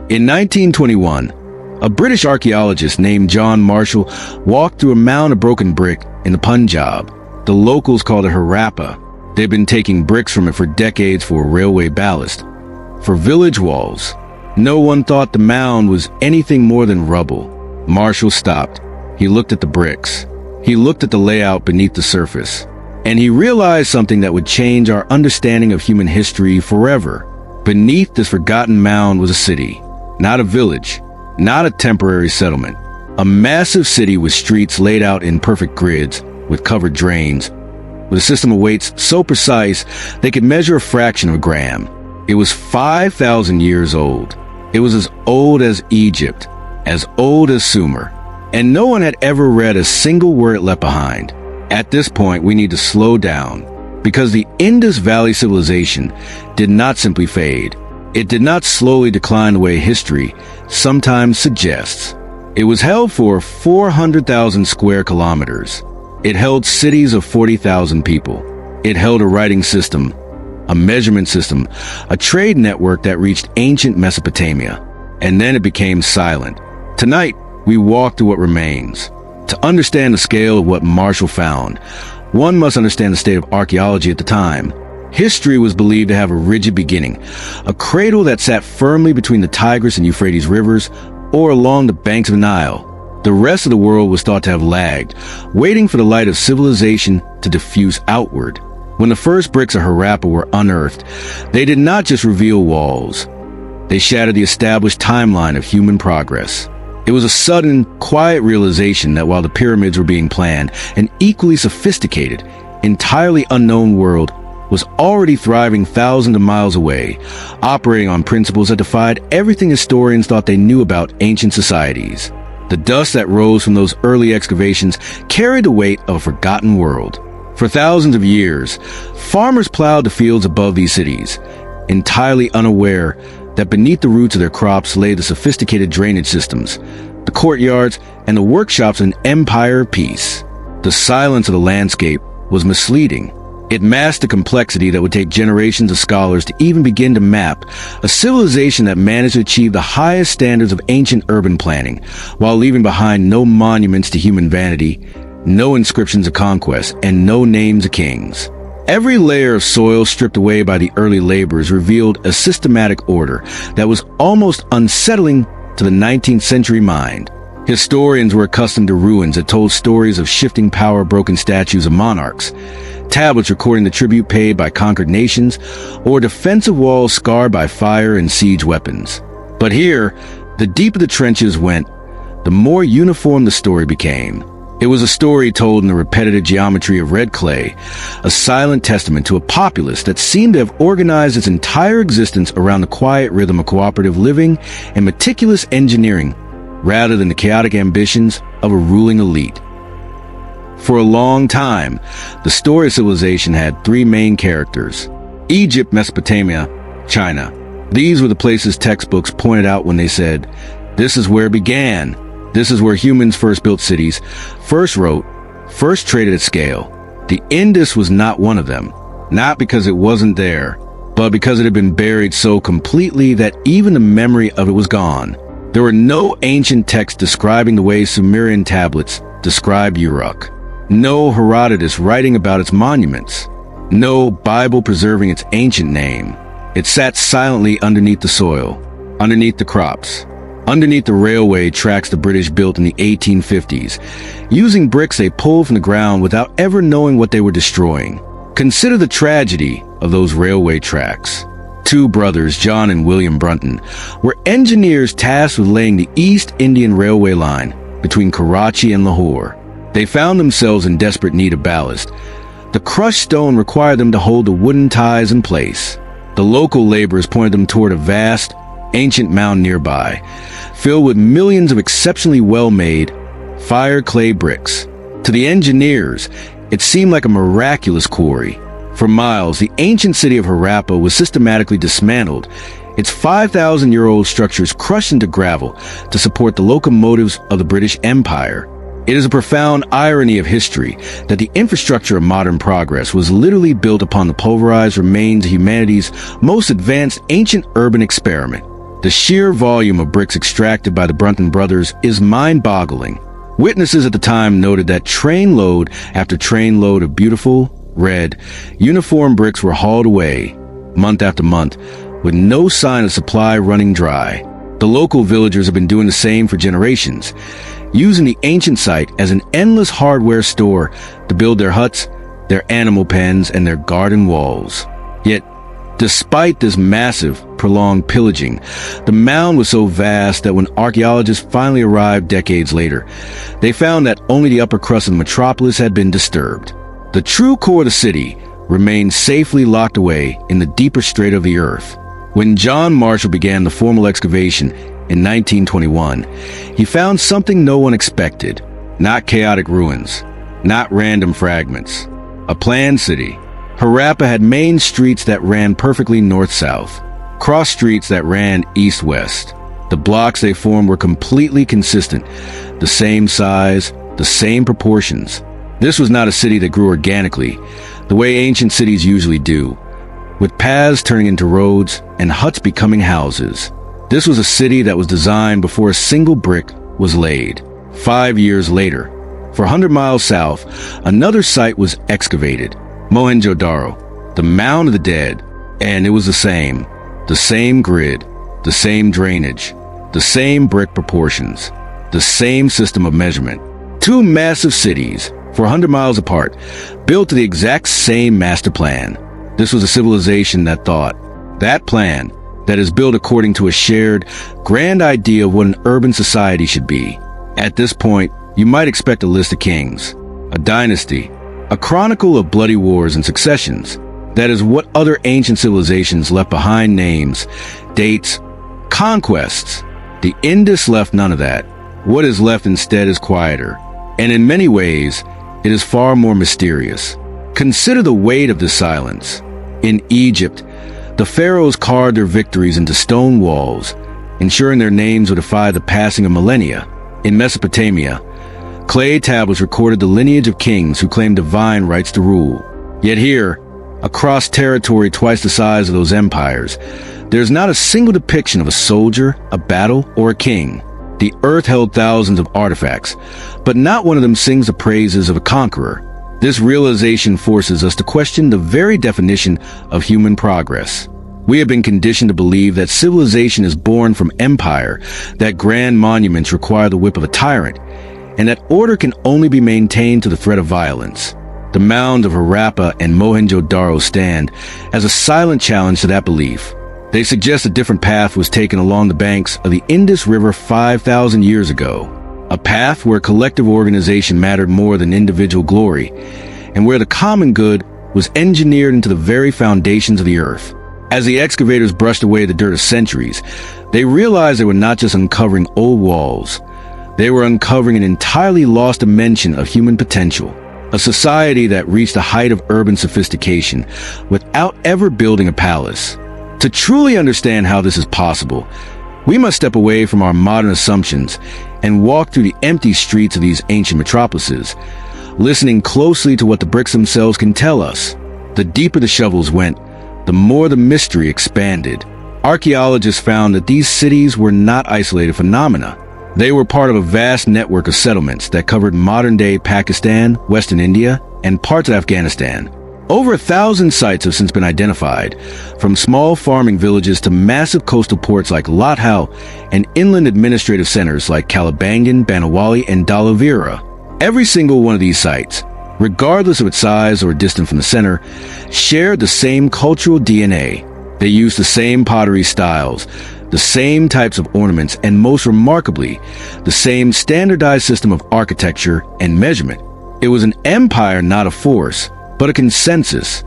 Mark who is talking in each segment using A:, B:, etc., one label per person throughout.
A: In 1921, a British archaeologist named John Marshall walked through a mound of broken brick in the Punjab. The locals called it Harappa. They'd been taking bricks from it for decades for railway ballast, for village walls. No one thought the mound was anything more than rubble. Marshall stopped. He looked at the bricks. He looked at the layout beneath the surface. And he realized something that would change our understanding of human history forever. Beneath this forgotten mound was a city, not a village, not a temporary settlement. A massive city with streets laid out in perfect grids, with covered drains, with a system of weights so precise they could measure a fraction of a gram. It was 5,000 years old. It was as old as Egypt, as old as Sumer, and no one had ever read a single word it left behind. At this point, we need to slow down, because the Indus Valley civilization did not simply fade. It did not slowly decline the way history sometimes suggests. It was held for 400,000 square kilometers. It held cities of 40,000 people. It held a writing system, a measurement system, a trade network that reached ancient Mesopotamia. And then it became silent. Tonight, we walk through what remains. To understand the scale of what Marshall found, one must understand the state of archaeology at the time. History was believed to have a rigid beginning, a cradle that sat firmly between the Tigris and Euphrates rivers or along the banks of the Nile. The rest of the world was thought to have lagged, waiting for the light of civilization to diffuse outward. When the first bricks of Harappa were unearthed, they did not just reveal walls. They shattered the established timeline of human progress. It was a sudden, quiet realization that while the pyramids were being planned, an equally sophisticated, entirely unknown world was already thriving thousands of miles away, operating on principles that defied everything historians thought they knew about ancient societies. The dust that rose from those early excavations carried the weight of a forgotten world. For thousands of years, farmers plowed the fields above these cities, entirely unaware that beneath the roots of their crops lay the sophisticated drainage systems, the courtyards, and the workshops of an empire of peace. The silence of the landscape was misleading. It masked the complexity that would take generations of scholars to even begin to map a civilization that managed to achieve the highest standards of ancient urban planning, while leaving behind no monuments to human vanity, no inscriptions of conquest, and no names of kings. Every layer of soil stripped away by the early laborers revealed a systematic order that was almost unsettling to the 19th century mind. Historians were accustomed to ruins that told stories of shifting power, broken statues of monarchs, tablets recording the tribute paid by conquered nations, or defensive walls scarred by fire and siege weapons. But here, the deeper the trenches went, the more uniform the story became. It was a story told in the repetitive geometry of red clay, a silent testament to a populace that seemed to have organized its entire existence around the quiet rhythm of cooperative living and meticulous engineering, rather than the chaotic ambitions of a ruling elite. For a long time, the story of civilization had three main characters: Egypt, Mesopotamia, China. These were the places textbooks pointed out when they said, "This is where it began. This is where humans first built cities, first wrote, first traded at scale." The Indus was not one of them, not because it wasn't there, but because it had been buried so completely that even the memory of it was gone. There were no ancient texts describing the way Sumerian tablets described Uruk. No Herodotus writing about its monuments. No Bible preserving its ancient name. It sat silently underneath the soil, underneath the crops, underneath the railway tracks the British built in the 1850s, using bricks they pulled from the ground without ever knowing what they were destroying. Consider the tragedy of those railway tracks. Two brothers, John and William Brunton, were engineers tasked with laying the East Indian Railway line between Karachi and Lahore. They found themselves in desperate need of ballast. The crushed stone required them to hold the wooden ties in place. The local laborers pointed them toward a vast, ancient mound nearby, filled with millions of exceptionally well-made, fire clay bricks. To the engineers, it seemed like a miraculous quarry. For miles, the ancient city of Harappa was systematically dismantled, its 5,000-year-old structures crushed into gravel to support the locomotives of the British Empire. It is a profound irony of history that the infrastructure of modern progress was literally built upon the pulverized remains of humanity's most advanced ancient urban experiment. The sheer volume of bricks extracted by the Brunton brothers is mind-boggling. Witnesses at the time noted that trainload after trainload of beautiful, red, uniform bricks were hauled away, month after month, with no sign of supply running dry. The local villagers have been doing the same for generations, using the ancient site as an endless hardware store to build their huts, their animal pens, and their garden walls. Yet, despite this massive, prolonged pillaging, the mound was so vast that when archaeologists finally arrived decades later, they found that only the upper crust of the metropolis had been disturbed. The true core of the city remained safely locked away in the deeper strata of the earth. When John Marshall began the formal excavation in 1921, he found something no one expected. Not chaotic ruins, not random fragments. A planned city. Harappa had main streets that ran perfectly north-south, cross streets that ran east-west. The blocks they formed were completely consistent, the same size, the same proportions. This was not a city that grew organically, the way ancient cities usually do, with paths turning into roads and huts becoming houses. This was a city that was designed before a single brick was laid. 5 years later, for 100 miles south, another site was excavated, Mohenjo-Daro, the Mound of the Dead, and it was the same grid, the same drainage, the same brick proportions, the same system of measurement. Two massive cities, 400 miles apart, built to the exact same master plan. This was a civilization that thought. That plan, that is built according to a shared, grand idea of what an urban society should be. At this point, you might expect a list of kings, a dynasty, a chronicle of bloody wars and successions. That is what other ancient civilizations left behind: names, dates, conquests. The Indus left none of that. What is left instead is quieter, and in many ways, it is far more mysterious. Consider the weight of this silence. In Egypt, the pharaohs carved their victories into stone walls, ensuring their names would defy the passing of millennia. In Mesopotamia, clay tablets recorded the lineage of kings who claimed divine rights to rule. Yet here, across territory twice the size of those empires, there's not a single depiction of a soldier, a battle, or a king. The earth held thousands of artifacts, but not one of them sings the praises of a conqueror. This realization forces us to question the very definition of human progress. We have been conditioned to believe that civilization is born from empire, that grand monuments require the whip of a tyrant, and that order can only be maintained to the threat of violence. The mounds of Harappa and Mohenjo-Daro stand as a silent challenge to that belief. They suggest a different path was taken along the banks of the Indus River 5,000 years ago. A path where collective organization mattered more than individual glory, and where the common good was engineered into the very foundations of the earth. As the excavators brushed away the dirt of centuries, they realized they were not just uncovering old walls. They were uncovering an entirely lost dimension of human potential. A society that reached the height of urban sophistication without ever building a palace. To truly understand how this is possible, we must step away from our modern assumptions and walk through the empty streets of these ancient metropolises, listening closely to what the bricks themselves can tell us. The deeper the shovels went, the more the mystery expanded. Archaeologists found that these cities were not isolated phenomena. They were part of a vast network of settlements that covered modern-day Pakistan, Western India, and parts of Afghanistan. Over 1,000 sites have since been identified, from small farming villages to massive coastal ports like Lathal and inland administrative centers like Kalibangan, Banawali, and Dhalavira. Every single one of these sites, regardless of its size or distance from the center, shared the same cultural DNA. They used the same pottery styles, the same types of ornaments, and most remarkably, the same standardized system of architecture and measurement. It was an empire, not a force, but a consensus.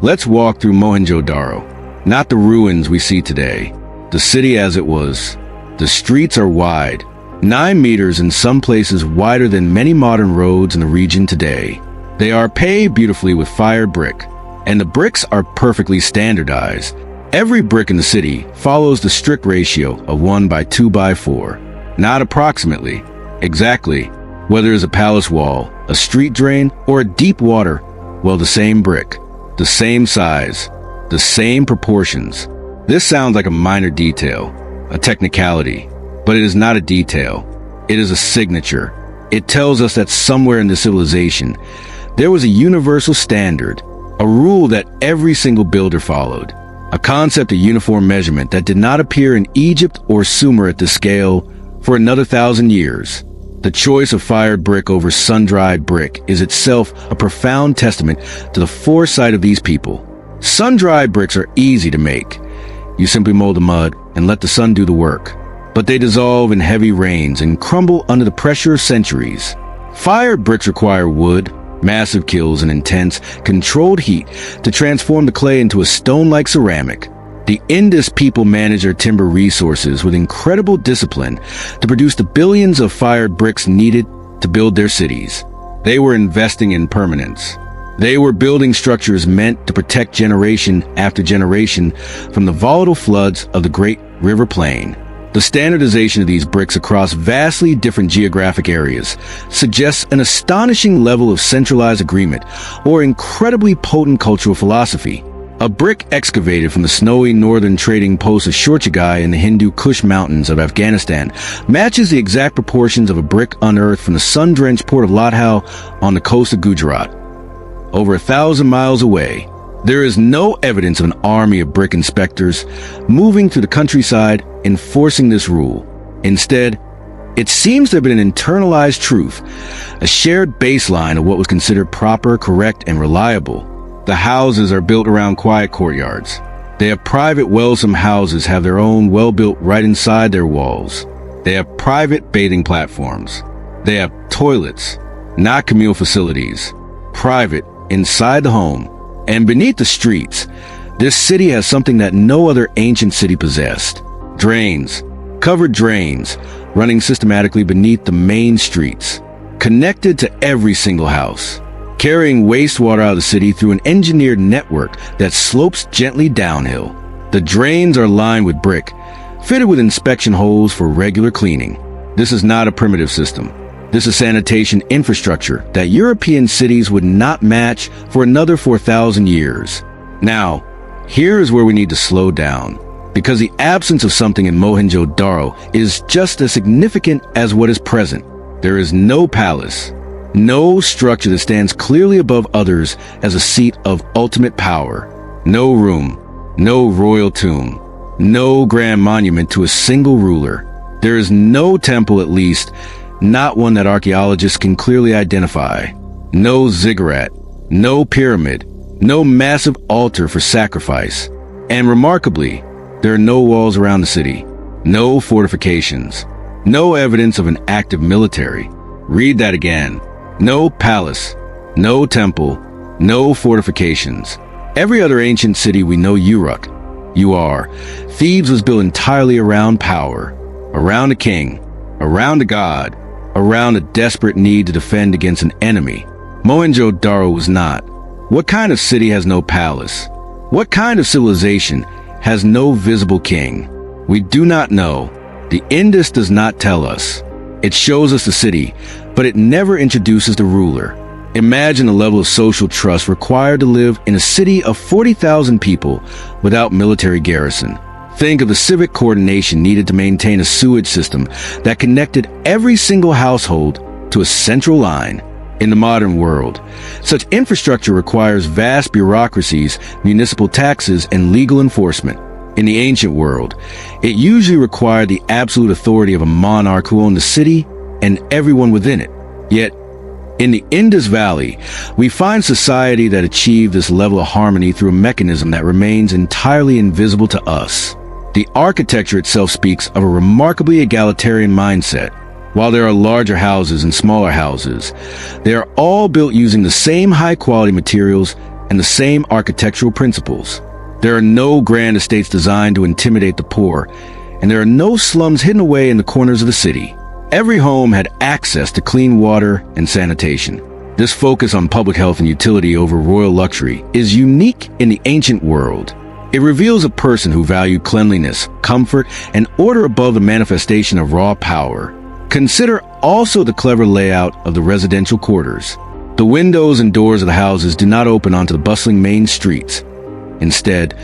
A: Let's walk through Mohenjo-Daro, not the ruins we see today, the city as it was. The streets are wide, 9 meters, in some places wider than many modern roads in the region today. They are paved beautifully with fired brick, and the bricks are perfectly standardized. Every brick in the city follows the strict ratio of 1:2:4, not approximately, exactly. Whether it's a palace wall, a street drain, or a deep water, well, the same brick, the same size, the same proportions. This sounds like a minor detail, a technicality, but it is not a detail. It is a signature. It tells us that somewhere in the civilization, there was a universal standard, a rule that every single builder followed, a concept of uniform measurement that did not appear in Egypt or Sumer at this scale for another 1,000 years. The choice of fired brick over sun-dried brick is itself a profound testament to the foresight of these people. Sun-dried bricks are easy to make. You simply mold the mud and let the sun do the work. But they dissolve in heavy rains and crumble under the pressure of centuries. Fired bricks require wood, massive kilns, and intense, controlled heat to transform the clay into a stone-like ceramic. The Indus people manage their timber resources with incredible discipline to produce the billions of fired bricks needed to build their cities. They were investing in permanence. They were building structures meant to protect generation after generation from the volatile floods of the Great River Plain. The standardization of these bricks across vastly different geographic areas suggests an astonishing level of centralized agreement or incredibly potent cultural philosophy. A brick excavated from the snowy northern trading post of Shorchagai in the Hindu Kush Mountains of Afghanistan matches the exact proportions of a brick unearthed from the sun-drenched port of Lathal on the coast of Gujarat. Over 1,000 miles away, there is no evidence of an army of brick inspectors moving through the countryside enforcing this rule. Instead, it seems to have been an internalized truth, a shared baseline of what was considered proper, correct, and reliable. The houses are built around quiet courtyards. They have private wells. Some houses have their own well built right inside their walls. They have private bathing platforms. They have toilets, not communal facilities, private, inside the home. And beneath the streets, this city has something that no other ancient city possessed. Drains, covered drains, running systematically beneath the main streets, connected to every single house, carrying wastewater out of the city through an engineered network that slopes gently downhill. The drains are lined with brick, fitted with inspection holes for regular cleaning. This is not a primitive system. This is sanitation infrastructure that European cities would not match for another 4,000 years. Now, here is where we need to slow down, because the absence of something in Mohenjo-Daro is just as significant as what is present. There is no palace, no structure that stands clearly above others as a seat of ultimate power. No room, no royal tomb, no grand monument to a single ruler. There is no temple, at least, not one that archaeologists can clearly identify. No ziggurat, no pyramid, no massive altar for sacrifice. And remarkably, there are no walls around the city, no fortifications, no evidence of an active military. Read that again. No palace, no temple, no fortifications. Every other ancient city we know, Uruk, Thebes was built entirely around power, around a king, around a god, around a desperate need to defend against an enemy. Mohenjo-Daro was not. What kind of city has no palace? What kind of civilization has no visible king? We do not know. The Indus does not tell us. It shows us the city, but it never introduces the ruler. Imagine the level of social trust required to live in a city of 40,000 people without military garrison. Think of the civic coordination needed to maintain a sewage system that connected every single household to a central line. In the modern world, such infrastructure requires vast bureaucracies, municipal taxes, and legal enforcement. In the ancient world, it usually required the absolute authority of a monarch who owned the city and everyone within it. Yet, in the Indus Valley, we find society that achieved this level of harmony through a mechanism that remains entirely invisible to us. The architecture itself speaks of a remarkably egalitarian mindset. While there are larger houses and smaller houses, they are all built using the same high-quality materials and the same architectural principles. There are no grand estates designed to intimidate the poor, and there are no slums hidden away in the corners of the city. Every home had access to clean water and sanitation. This focus on public health and utility over royal luxury is unique in the ancient world. It reveals a person who valued cleanliness, comfort, and order above the manifestation of raw power. Consider also the clever layout of the residential quarters. The windows and doors of the houses do not open onto the bustling main streets. Instead,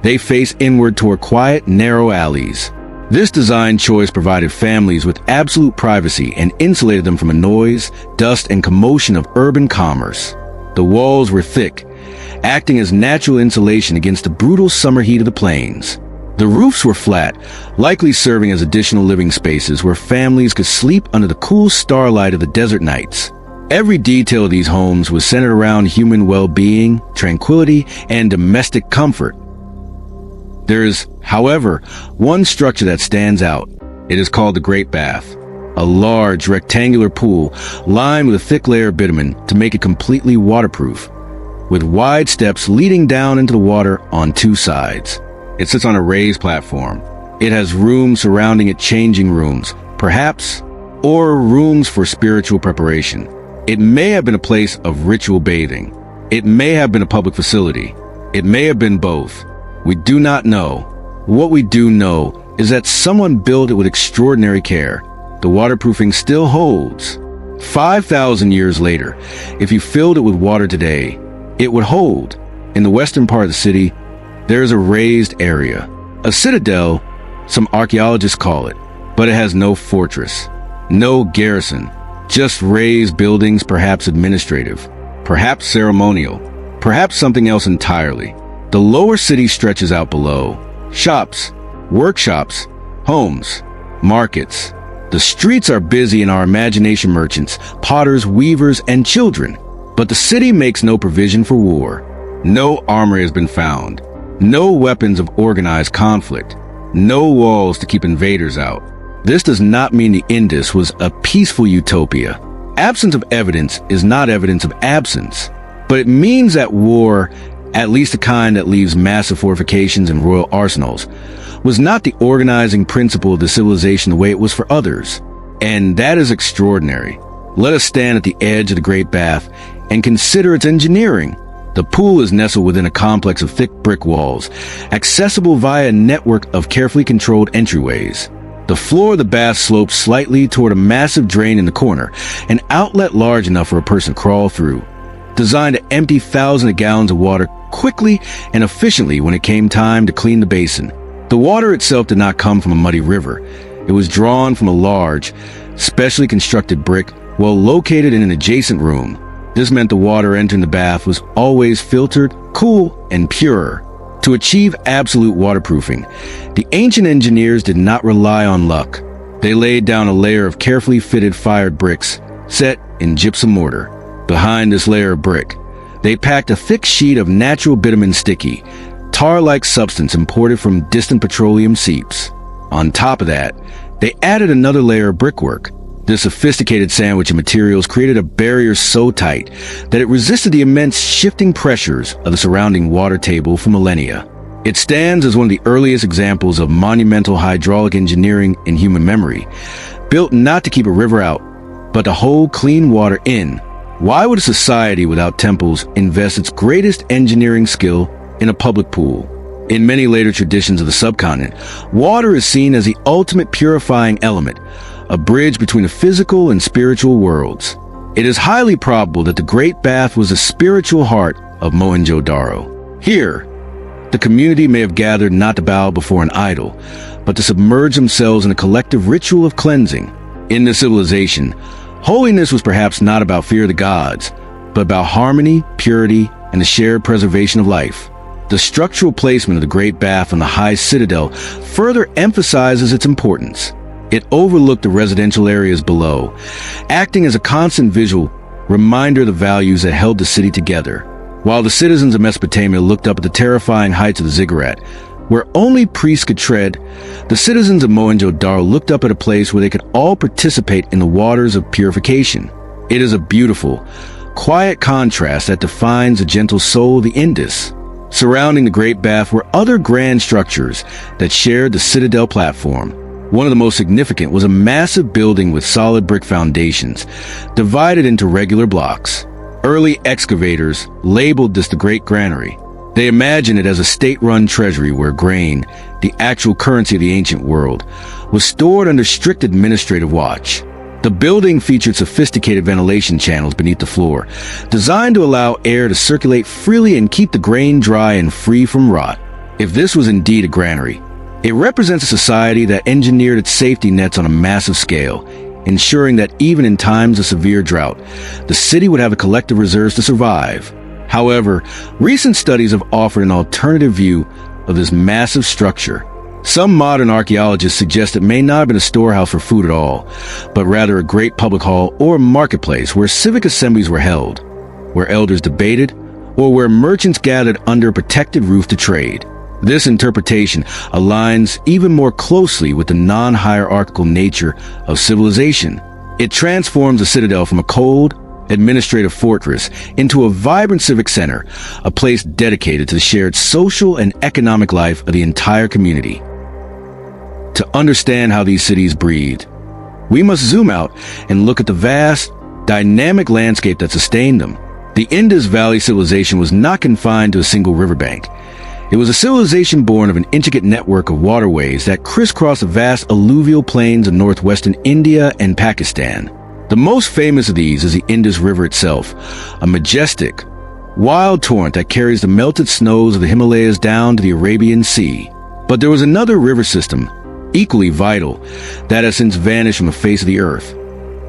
A: they face inward toward quiet, narrow alleys. This design choice provided families with absolute privacy and insulated them from the noise, dust, and commotion of urban commerce. The walls were thick, acting as natural insulation against the brutal summer heat of the plains. The roofs were flat, likely serving as additional living spaces where families could sleep under the cool starlight of the desert nights. Every detail of these homes was centered around human well-being, tranquility, and domestic comfort. There is, however, one structure that stands out. It is called the Great Bath, a large rectangular pool lined with a thick layer of bitumen to make it completely waterproof, with wide steps leading down into the water on two sides. It sits on a raised platform. It has rooms surrounding it, changing rooms, perhaps, or rooms for spiritual preparation. It may have been a place of ritual bathing. It may have been a public facility. It may have been both. We do not know. What we do know is that someone built it with extraordinary care. The waterproofing still holds. 5,000 years later, if you filled it with water today, it would hold. In the western part of the city, there is a raised area. A citadel, some archaeologists call it, but it has no fortress, no garrison, just raised buildings, perhaps administrative, perhaps ceremonial, perhaps something else entirely. The lower city stretches out below. Shops, workshops, homes, markets. The streets are busy in our imagination merchants, potters, weavers, and children. But the city makes no provision for war. No armory has been found. No weapons of organized conflict. No walls to keep invaders out. This does not mean the Indus was a peaceful utopia. Absence of evidence is not evidence of absence. But it means that war, at least the kind that leaves massive fortifications and royal arsenals, was not the organizing principle of the civilization the way it was for others. And that is extraordinary. Let us stand at the edge of the Great Bath and consider its engineering. The pool is nestled within a complex of thick brick walls, accessible via a network of carefully controlled entryways. The floor of the bath slopes slightly toward a massive drain in the corner, an outlet large enough for a person to crawl through, designed to empty thousands of gallons of water quickly and efficiently when it came time to clean the basin. The water itself did not come from a muddy river. It was drawn from a large, specially constructed brick well located in an adjacent room. This meant the water entering the bath was always filtered, cool, and pure. To achieve absolute waterproofing, the ancient engineers did not rely on luck. They laid down a layer of carefully fitted fired bricks, set in gypsum mortar. Behind this layer of brick, they packed a thick sheet of natural bitumen sticky, tar-like substance imported from distant petroleum seeps. On top of that, they added another layer of brickwork. This sophisticated sandwich of materials created a barrier so tight that it resisted the immense shifting pressures of the surrounding water table for millennia. It stands as one of the earliest examples of monumental hydraulic engineering in human memory, built not to keep a river out, but to hold clean water in. Why would a society without temples invest its greatest engineering skill in a public pool? In many later traditions of the subcontinent, water is seen as the ultimate purifying element, a bridge between the physical and spiritual worlds. It is highly probable that the Great Bath was the spiritual heart of Mohenjo-Daro. Here, the community may have gathered not to bow before an idol, but to submerge themselves in a collective ritual of cleansing. In this civilization, holiness was perhaps not about fear of the gods, but about harmony, purity, and the shared preservation of life. The structural placement of the Great Bath on the high citadel further emphasizes its importance. It overlooked the residential areas below, acting as a constant visual reminder of the values that held the city together. While the citizens of Mesopotamia looked up at the terrifying heights of the ziggurat, where only priests could tread, the citizens of Mohenjo-Daro looked up at a place where they could all participate in the waters of purification. It is a beautiful, quiet contrast that defines the gentle soul of the Indus. Surrounding the Great Bath were other grand structures that shared the citadel platform. One of the most significant was a massive building with solid brick foundations, divided into regular blocks. Early excavators labeled this the Great Granary. They imagined it as a state-run treasury where grain, the actual currency of the ancient world, was stored under strict administrative watch. The building featured sophisticated ventilation channels beneath the floor, designed to allow air to circulate freely and keep the grain dry and free from rot. If this was indeed a granary, it represents a society that engineered its safety nets on a massive scale, ensuring that even in times of severe drought, the city would have the collective reserves to survive. However, recent studies have offered an alternative view of this massive structure. Some modern archaeologists suggest it may not have been a storehouse for food at all, but rather a great public hall or marketplace where civic assemblies were held, where elders debated, or where merchants gathered under a protected roof to trade. This interpretation aligns even more closely with the non-hierarchical nature of civilization. It transforms the citadel from a cold, administrative fortress into a vibrant civic center, a place dedicated to the shared social and economic life of the entire community. To understand how these cities breathed, we must zoom out and look at the vast, dynamic landscape that sustained them. The Indus Valley civilization was not confined to a single riverbank. It was a civilization born of an intricate network of waterways that crisscrossed the vast alluvial plains of northwestern India and Pakistan. The most famous of these is the Indus River itself, a majestic, wild torrent that carries the melted snows of the Himalayas down to the Arabian Sea. But there was another river system, equally vital, that has since vanished from the face of the earth,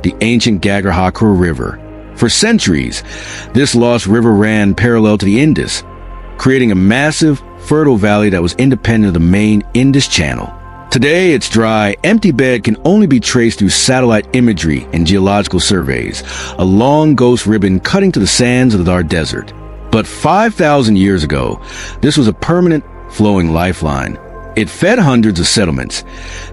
A: the ancient Gagra River. For centuries, this lost river ran parallel to the Indus, creating a massive, fertile valley that was independent of the main Indus Channel. Today, its dry, empty bed can only be traced through satellite imagery and geological surveys, a long ghost ribbon cutting to the sands of the Thar Desert. But 5,000 years ago, this was a permanent, flowing lifeline. It fed hundreds of settlements,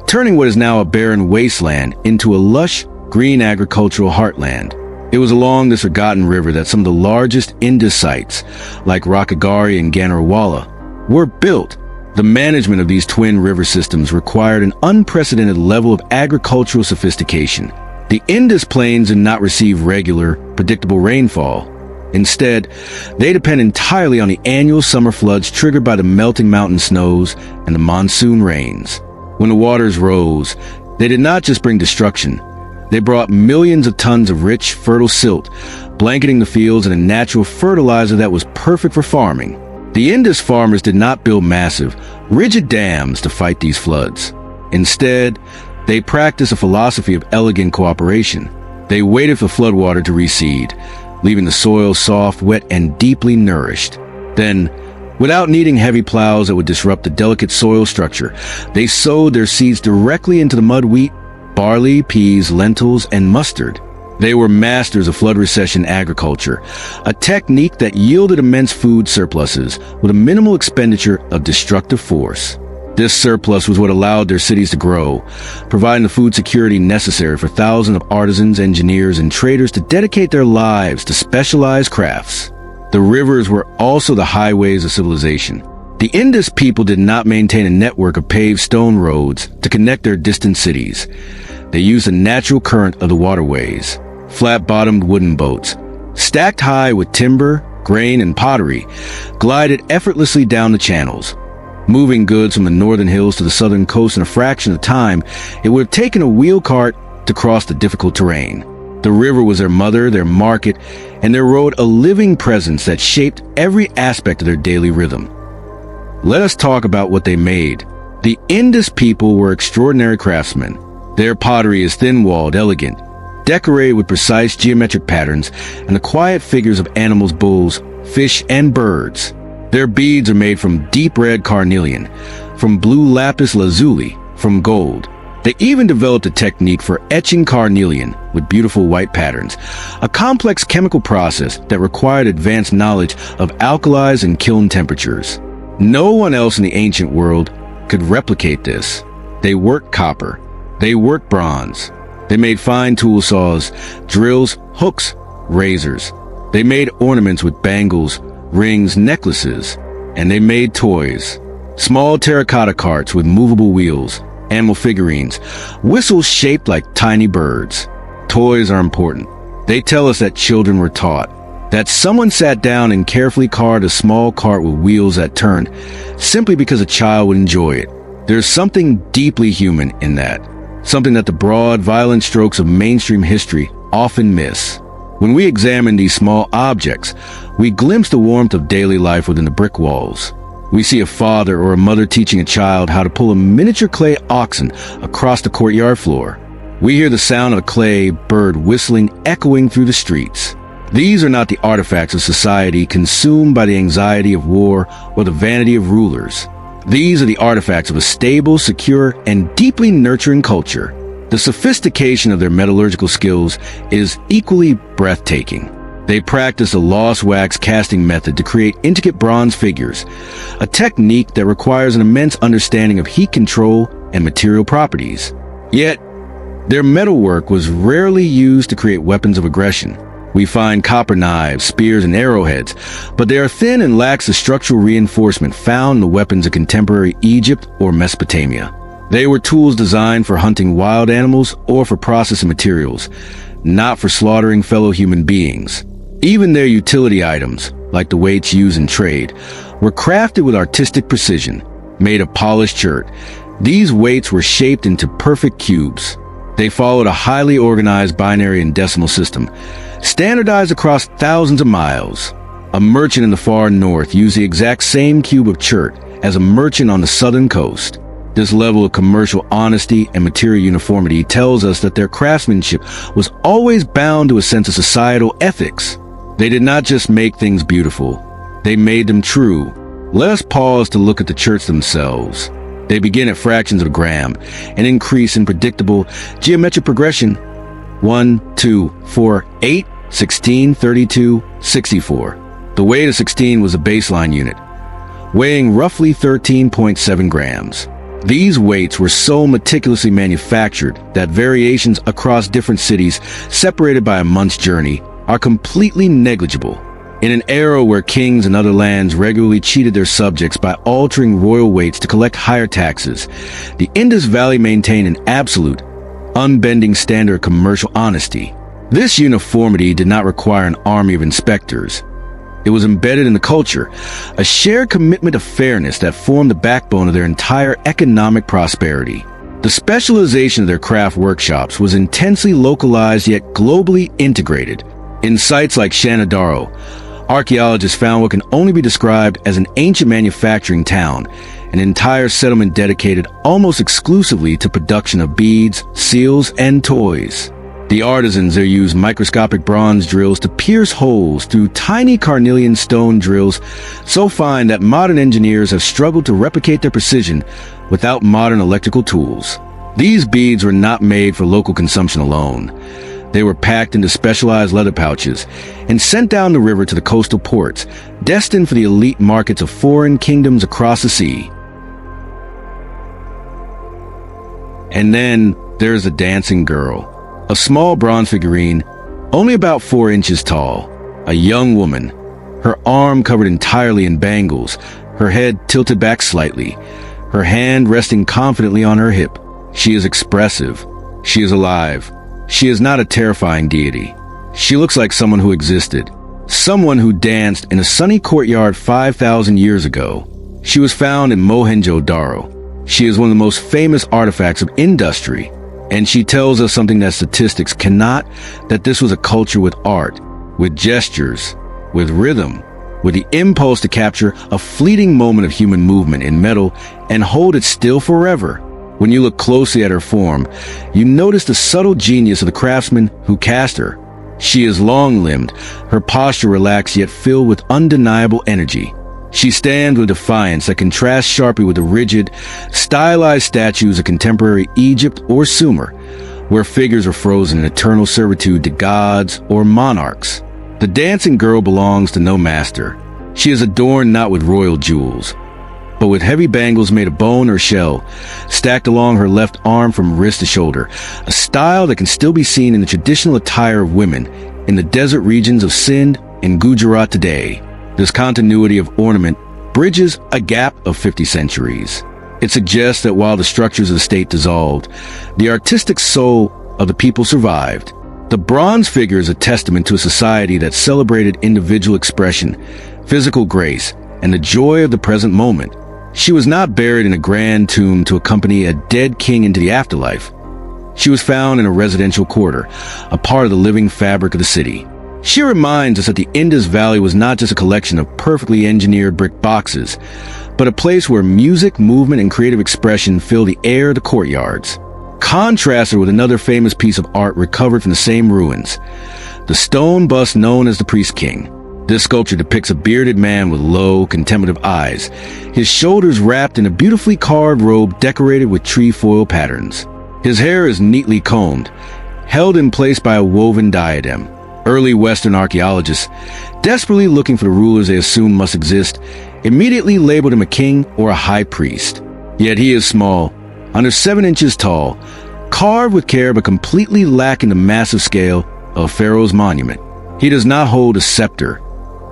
A: turning what is now a barren wasteland into a lush, green agricultural heartland. It was along this forgotten river that some of the largest Indus sites, like Rakagari and Ganarwala, were built. The management of these twin river systems required an unprecedented level of agricultural sophistication. The Indus plains did not receive regular, predictable rainfall. Instead, they depend entirely on the annual summer floods triggered by the melting mountain snows and the monsoon rains. When the waters rose, they did not just bring destruction. They brought millions of tons of rich, fertile silt, blanketing the fields in a natural fertilizer that was perfect for farming. The Indus farmers did not build massive, rigid dams to fight these floods. Instead, they practiced a philosophy of elegant cooperation. They waited for floodwater to recede, leaving the soil soft, wet, and deeply nourished. Then, without needing heavy plows that would disrupt the delicate soil structure, they sowed their seeds directly into the mud wheat, barley, peas, lentils, and mustard. They were masters of flood recession agriculture, a technique that yielded immense food surpluses with a minimal expenditure of destructive force. This surplus was what allowed their cities to grow, providing the food security necessary for thousands of artisans, engineers, and traders to dedicate their lives to specialized crafts. The rivers were also the highways of civilization. The Indus people did not maintain a network of paved stone roads to connect their distant cities. They used the natural current of the waterways. Flat-bottomed wooden boats, stacked high with timber, grain, and pottery, glided effortlessly down the channels. Moving goods from the northern hills to the southern coast in a fraction of the time it would have taken a wheel cart to cross the difficult terrain. The river was their mother, their market, and their road a living presence that shaped every aspect of their daily rhythm. Let us talk about what they made. The Indus people were extraordinary craftsmen. Their pottery is thin-walled, elegant, decorated with precise geometric patterns and the quiet figures of animals, bulls, fish, and birds. Their beads are made from deep red carnelian, from blue lapis lazuli, from gold. They even developed a technique for etching carnelian with beautiful white patterns, a complex chemical process that required advanced knowledge of alkalis and kiln temperatures. No one else in the ancient world could replicate this. They worked copper. They worked bronze. They made fine tool saws, drills, hooks, razors. They made ornaments with bangles, rings, necklaces, and they made toys. Small terracotta carts with movable wheels, animal figurines, whistles shaped like tiny birds. Toys are important. They tell us that children were taught, that someone sat down and carefully carved a small cart with wheels that turned, simply because a child would enjoy it. There's something deeply human in that. something that the broad, violent strokes of mainstream history often miss. When we examine these small objects, we glimpse the warmth of daily life within the brick walls. We see a father or a mother teaching a child how to pull a miniature clay oxen across the courtyard floor. We hear the sound of a clay bird whistling echoing through the streets. These are not the artifacts of society consumed by the anxiety of war or the vanity of rulers. These are the artifacts of a stable, secure, and deeply nurturing culture. The sophistication of their metallurgical skills is equally breathtaking. They practice a lost wax casting method to create intricate bronze figures, a technique that requires an immense understanding of heat control and material properties. Yet, their metalwork was rarely used to create weapons of aggression. We find copper knives, spears, and arrowheads, but they are thin and lacks the structural reinforcement found in the weapons of contemporary Egypt or Mesopotamia. They were tools designed for hunting wild animals or for processing materials, not for slaughtering fellow human beings. Even their utility items, like the weights used in trade, were crafted with artistic precision, made of polished chert. These weights were shaped into perfect cubes. They followed a highly organized binary and decimal system, standardized across thousands of miles. A merchant in the far north used the exact same cube of chert as a merchant on the southern coast. This level of commercial honesty and material uniformity tells us that their craftsmanship was always bound to a sense of societal ethics. They did not just make things beautiful, they made them true. Let us pause to look at the cherts themselves. They begin at fractions of a gram and increase in predictable geometric progression: 1, 2, 4, 8, 16, 32, 64. The weight of 16 was a baseline unit, weighing roughly 13.7 grams. These weights were so meticulously manufactured that variations across different cities, separated by a month's journey, are completely negligible. In an era where kings and other lands regularly cheated their subjects by altering royal weights to collect higher taxes, the Indus Valley maintained an absolute, unbending standard of commercial honesty. This uniformity did not require an army of inspectors. It was embedded in the culture, a shared commitment of fairness that formed the backbone of their entire economic prosperity. The specialization of their craft workshops was intensely localized yet globally integrated. In sites like Shanidaro, archaeologists found what can only be described as an ancient manufacturing town, an entire settlement dedicated almost exclusively to production of beads, seals, and toys. The artisans there used microscopic bronze drills to pierce holes through tiny carnelian stone drills so fine that modern engineers have struggled to replicate their precision without modern electrical tools. These beads were not made for local consumption alone. They were packed into specialized leather pouches and sent down the river to the coastal ports, destined for the elite markets of foreign kingdoms across the sea. And then there's the dancing girl. A small bronze figurine, only about 4 inches tall. A young woman, her arm covered entirely in bangles, her head tilted back slightly, her hand resting confidently on her hip. She is expressive. She is alive. She is not a terrifying deity. She looks like someone who existed. Someone who danced in a sunny courtyard 5,000 years ago. She was found in Mohenjo-Daro. She is one of the most famous artifacts of industry. And she tells us something that statistics cannot, that this was a culture with art, with gestures, with rhythm, with the impulse to capture a fleeting moment of human movement in metal and hold it still forever. When you look closely at her form, you notice the subtle genius of the craftsman who cast her. She is long-limbed, her posture relaxed yet filled with undeniable energy. She stands with defiance that contrasts sharply with the rigid, stylized statues of contemporary Egypt or Sumer, where figures are frozen in eternal servitude to gods or monarchs. The dancing girl belongs to no master. She is adorned not with royal jewels, but with heavy bangles made of bone or shell, stacked along her left arm from wrist to shoulder, a style that can still be seen in the traditional attire of women in the desert regions of Sindh and Gujarat today. This continuity of ornament bridges a gap of 50 centuries. It suggests that while the structures of the state dissolved, the artistic soul of the people survived. The bronze figure is a testament to a society that celebrated individual expression, physical grace, and the joy of the present moment. She was not buried in a grand tomb to accompany a dead king into the afterlife. She was found in a residential quarter, a part of the living fabric of the city. She reminds us that the Indus Valley was not just a collection of perfectly engineered brick boxes, but a place where music, movement, and creative expression filled the air of the courtyards. Contrast her with another famous piece of art recovered from the same ruins, the stone bust known as the Priest King. This sculpture depicts a bearded man with low, contemplative eyes, his shoulders wrapped in a beautifully carved robe decorated with trefoil patterns. His hair is neatly combed, held in place by a woven diadem. Early Western archaeologists, desperately looking for the rulers they assumed must exist, immediately labeled him a king or a high priest. Yet he is small, under 7 inches tall, carved with care but completely lacking the massive scale of a pharaoh's monument. He does not hold a scepter.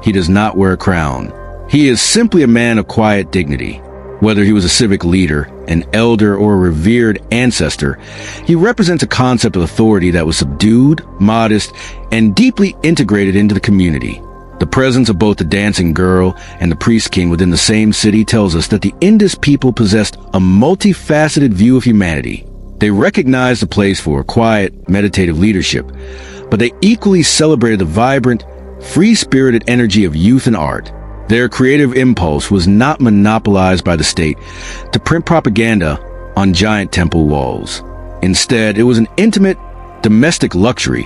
A: He does not wear a crown. He is simply a man of quiet dignity. Whether he was a civic leader, an elder, or a revered ancestor, he represents a concept of authority that was subdued, modest, and deeply integrated into the community. The presence of both the dancing girl and the priest king within the same city tells us that the Indus people possessed a multifaceted view of humanity. They recognized the place for quiet, meditative leadership, but they equally celebrated the vibrant, free-spirited energy of youth and art. Their creative impulse was not monopolized by the state to print propaganda on giant temple walls. Instead, it was an intimate, domestic luxury,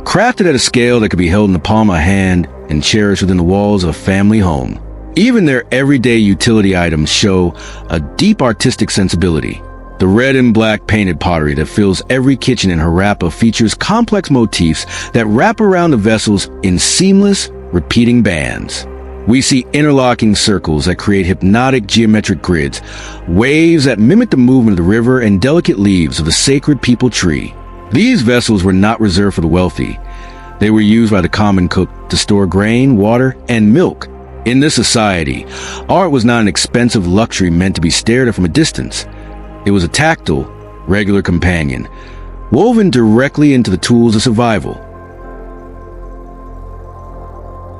A: crafted at a scale that could be held in the palm of a hand and cherished within the walls of a family home. Even their everyday utility items show a deep artistic sensibility. The red and black painted pottery that fills every kitchen in Harappa features complex motifs that wrap around the vessels in seamless, repeating bands. We see interlocking circles that create hypnotic geometric grids, waves that mimic the movement of the river, and delicate leaves of the sacred peepal tree. These vessels were not reserved for the wealthy. They were used by the common cook to store grain, water, and milk. In this society, art was not an expensive luxury meant to be stared at from a distance. It was a tactile, regular companion, woven directly into the tools of survival.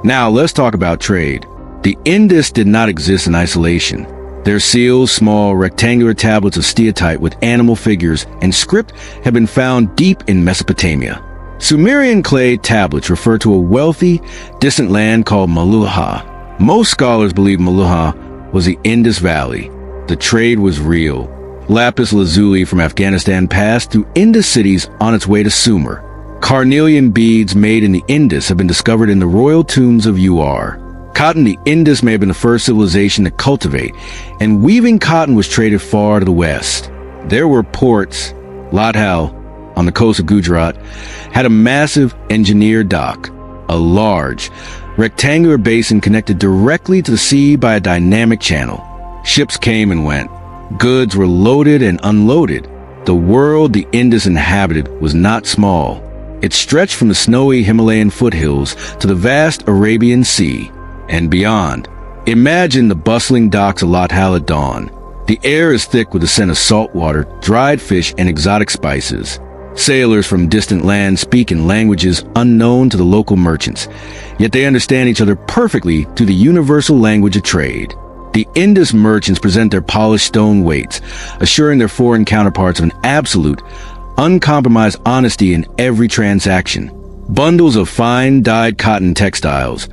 A: Now let's talk about trade. The Indus did not exist in isolation. Their seals, small rectangular tablets of steatite with animal figures and script, have been found deep in Mesopotamia. Sumerian clay tablets refer to a wealthy, distant land called Meluhha. Most scholars believe Meluhha was the Indus Valley. The trade was real. Lapis lazuli from Afghanistan passed through Indus cities on its way to Sumer. Carnelian beads made in the Indus have been discovered in the royal tombs of Ur. Cotton, the Indus may have been the first civilization to cultivate, and weaving cotton was traded far to the west. There were ports. Lathal, on the coast of Gujarat, had a massive engineered dock, a large, rectangular basin connected directly to the sea by a dynamic channel. Ships came and went. Goods were loaded and unloaded. The world the Indus inhabited was not small. It stretched from the snowy Himalayan foothills to the vast Arabian Sea and beyond. Imagine the bustling docks of Lathal at dawn. The air is thick with the scent of salt water, dried fish, and exotic spices. Sailors from distant lands speak in languages unknown to the local merchants, yet they understand each other perfectly through the universal language of trade. The Indus merchants present their polished stone weights, assuring their foreign counterparts of an absolute, uncompromised honesty in every transaction. Bundles of fine dyed cotton textiles,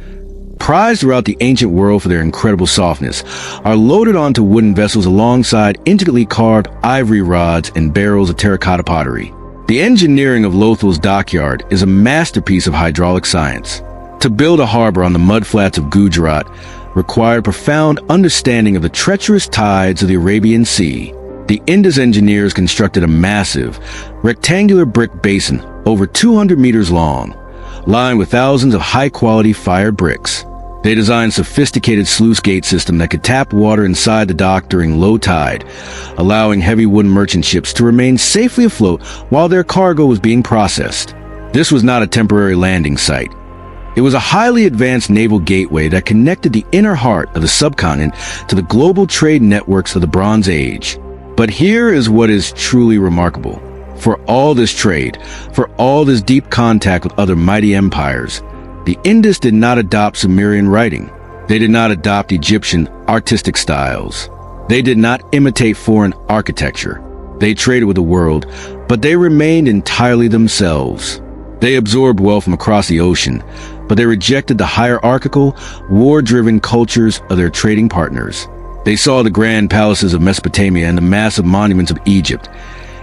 A: prized throughout the ancient world for their incredible softness, are loaded onto wooden vessels alongside intricately carved ivory rods and barrels of terracotta pottery. The engineering of Lothal's dockyard is a masterpiece of hydraulic science. To build a harbor on the mudflats of Gujarat required profound understanding of the treacherous tides of the Arabian Sea. The Indus engineers constructed a massive, rectangular brick basin over 200 meters long, lined with thousands of high-quality fired bricks. They designed a sophisticated sluice gate system that could tap water inside the dock during low tide, allowing heavy wooden merchant ships to remain safely afloat while their cargo was being processed. This was not a temporary landing site. It was a highly advanced naval gateway that connected the inner heart of the subcontinent to the global trade networks of the Bronze Age. But here is what is truly remarkable. For all this trade, for all this deep contact with other mighty empires, the Indus did not adopt Sumerian writing. They did not adopt Egyptian artistic styles. They did not imitate foreign architecture. They traded with the world, but they remained entirely themselves. They absorbed wealth from across the ocean, but they rejected the hierarchical, war-driven cultures of their trading partners. They saw the grand palaces of Mesopotamia and the massive monuments of Egypt,